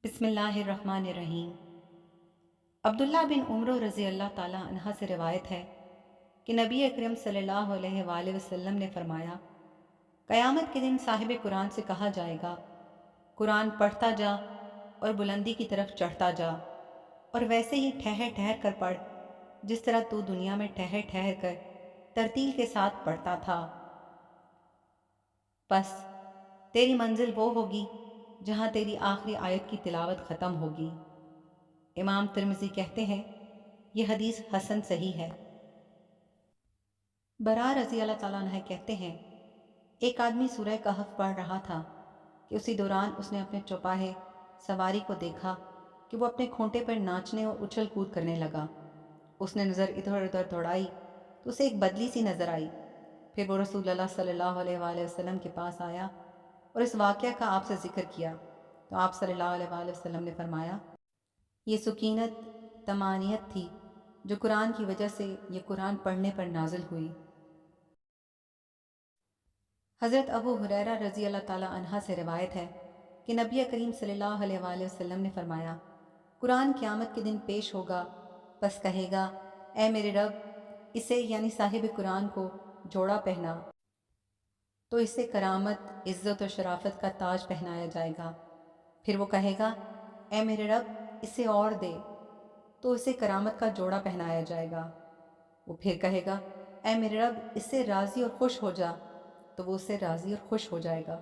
बिस्मिल्लाहिर्रहमानिर्रहीम। अब्दुल्ला बिन उमर रज़ी अल्लाह ताला अन्हा से रिवायत है कि नबी अकरम सल्लल्लाहु अलैहि वसल्लम ने फरमाया, क़यामत के दिन साहिब कुरान से कहा जाएगा, कुरान पढ़ता जा और बुलंदी की तरफ चढ़ता जा, और वैसे ही ठहर ठहर कर पढ़ जिस तरह तू दुनिया में ठहर ठहर कर तरतील के साथ पढ़ता था। बस तेरी मंजिल वो होगी जहाँ तेरी आखिरी आयत की तिलावत ख़त्म होगी। इमाम तिर्मिज़ी कहते हैं ये हदीस हसन सही है। बरा रज़ी अल्लाह ताला अन्हा कहते हैं, एक आदमी सूरह कहफ पढ़ रहा था कि उसी दौरान उसने अपने चौपाहे सवारी को देखा कि वो अपने खूंटे पर नाचने और उछल कूद करने लगा। उसने नज़र इधर उधर दौड़ाई तो उसे एक बदली सी नज़र आई। फिर वो रसूलुल्लाह सल्लल्लाहु अलैहि वसल्लम के पास आया और इस वाक़या का आपसे ज़िक्र किया तो आप सल्लल्लाहु अलैहि वसल्लम ने फरमाया, ये सुकीनत तमानियत थी जो कुरान की वजह से ये कुरान पढ़ने पर नाजिल हुई। हज़रत अबू हुरैरा रज़ी अल्लाह ताला अन्हा से रिवायत है कि नबी करीम सल्लल्लाहु अलैहि वसल्लम ने फरमाया, कुरान क़यामत के दिन पेश होगा, बस कहेगा, ए मेरे रब, इसे यानी साहिब कुरान को जोड़ा पहना, तो इसे करामत, इज़्ज़त और शराफत का ताज पहनाया जाएगा। फिर वो कहेगा, ए मेरे रब, इसे और दे, तो इसे करामत का जोड़ा पहनाया जाएगा। वो फिर कहेगा, ए मेरे रब, इससे राज़ी और खुश हो जा, तो वो उससे राज़ी और खुश हो जाएगा।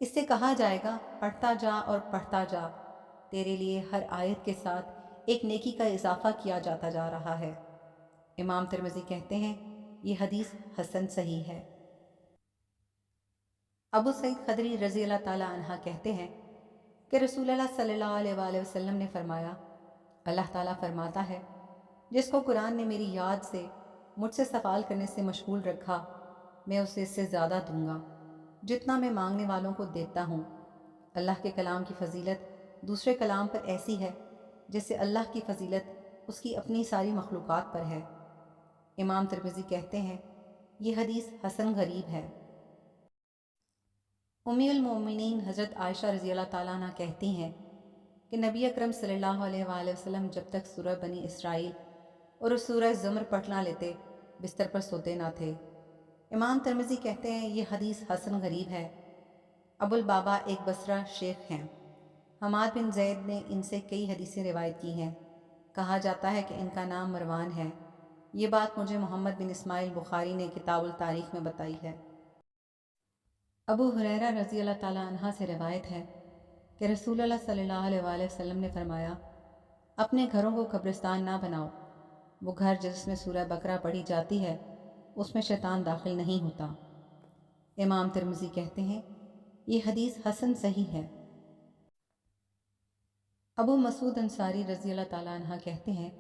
इससे कहा जाएगा, पढ़ता जा और पढ़ता जा, तेरे लिए हर आयत के साथ एक नेकी का इजाफ़ा किया जाता जा रहा है। इमाम तिर्मिज़ी कहते हैं ये हदीस हसन सही है। अबू सईद खदरी रज़ी अल्लाह ताला अन्हा कहते हैं कि रसूलुल्लाह सल्लल्लाहु अलैहि वसल्लम ने फरमाया, अल्लाह ताला फरमाता है, जिसको कुरान ने मेरी याद से मुझसे सवाल करने से मशगूल रखा, मैं उसे इससे ज़्यादा दूंगा जितना मैं मांगने वालों को देता हूँ। अल्लाह के कलाम की फ़जीलत दूसरे कलाम पर ऐसी है जैसे अल्लाह की फ़जीलत उसकी अपनी सारी मखलूक़ात पर है। इमाम तिर्मिज़ी कहते हैं ये हदीस हसन गरीब है। उम्मुल मोमिनीन हज़रत आयशा रज़ी अल्लाह ताला अन्हा कहती हैं कि नबी अकरम सल्लल्लाहु अलैहि वसल्लम जब तक सूरह बनी इसराइल और सूरह ज़मर पढ़ ना लेते बिस्तर पर सोते ना थे। इमाम तिर्मिज़ी कहते हैं ये हदीस हसन गरीब है। अबुल बाबा एक बसरा शेख हैं। हमाद बिन ज़ैद ने इनसे कई हदीसें रिवायत की हैं। कहा जाता है कि इनका नाम मरवान है। ये बात मुझे मोहम्मद बिन इस्माइल बुखारी ने किताबुल तारीख़ में बताई है। अबू हुरैरा रज़ी अल्लाह ताला अन्हा से रिवायत है कि रसूलुल्लाह सल्लल्लाहु अलैहि वसल्लम ने फरमाया, अपने घरों को कब्रिस्तान ना बनाओ। वो घर जिसमें सूरह बकरा पढ़ी जाती है उसमें शैतान दाखिल नहीं होता। इमाम तिर्मिज़ी कहते हैं ये हदीस हसन सही है। अबू मसूद अंसारी रज़ी अल्लाह ताला अन्हा कहते हैं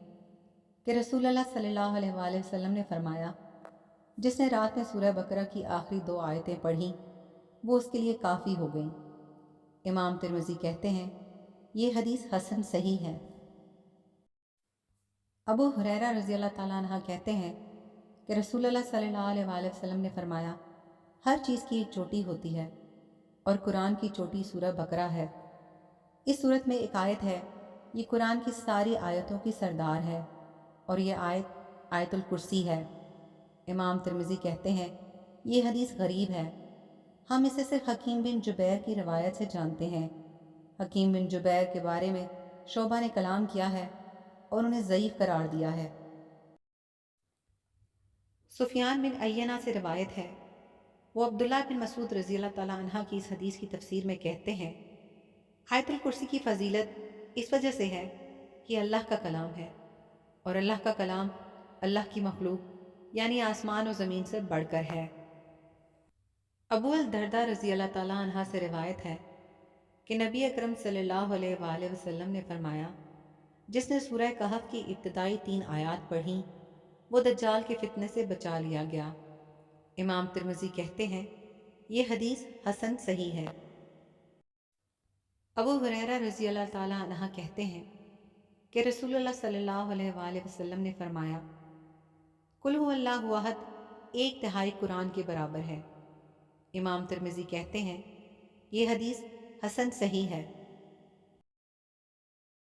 कि रसूलुल्लाह सल्लल्लाहु अलैहि वसल्लम ने फरमाया, जिसने रात में सूरह बकरा की आखिरी 2 आयतें पढ़ीं वो उसके लिए काफ़ी हो गई। इमाम तिर्मिज़ी कहते हैं ये हदीस हसन सही है। अबू हुरैरा रज़ी अल्लाह ताला अन्हा कहते हैं कि रसूलुल्लाह सल्लल्लाहु अलैहि वसल्लम ने फरमाया, हर चीज़ की एक चोटी होती है और कुरान की चोटी सूरह बकरा है। इस सूरत में एक आयत है, ये कुरान की सारी आयतों की सरदार है और ये आयत आयतुल कुर्सी है। इमाम तिर्मिज़ी कहते हैं ये हदीस गरीब है। हम इसे सिर्फ हकीम बिन जुबैर की रवायत से जानते हैं। हकीम बिन जुबैर के बारे में शोभा ने कलाम किया है और उन्हें ज़ईफ़ करार दिया है। सुफियान बिन अय्यना से रिवायत है, वो अब्दुल्ला बिन मसूद रज़ी अल्लाह ताला अन्हा की इस हदीस की तफसीर में कहते हैं, आयतुल कुर्सी की फ़जीलत इस वजह से है कि अल्लाह का कलाम है और अल्लाह का कलाम अल्लाह की मखलूक यानी आसमान और ज़मीन से बढ़कर है। अबू अल दरदा रज़ी अल्लाह ताला अन्हा से रिवायत है कि नबी अकरम सल्लल्लाहु अलैहि वसल्लम ने फरमाया, जिसने सूरह कहफ की इब्तिदाई 3 आयात पढ़ी वो दज्जाल के फितने से बचा लिया गया। इमाम तिर्मिज़ी कहते हैं ये हदीस हसन सही है। अबू हुरैरा रज़ी अल्लाह ताला अन्हा कहते हैं कि रसूलुल्लाह सल्लल्लाहु अलैहि वसल्लम ने फरमाया, कुल हुवल्लाहु अहद 1/3 कुरान के बराबर है। इमाम तिर्मिज़ी कहते हैं ये हदीस हसन सही है।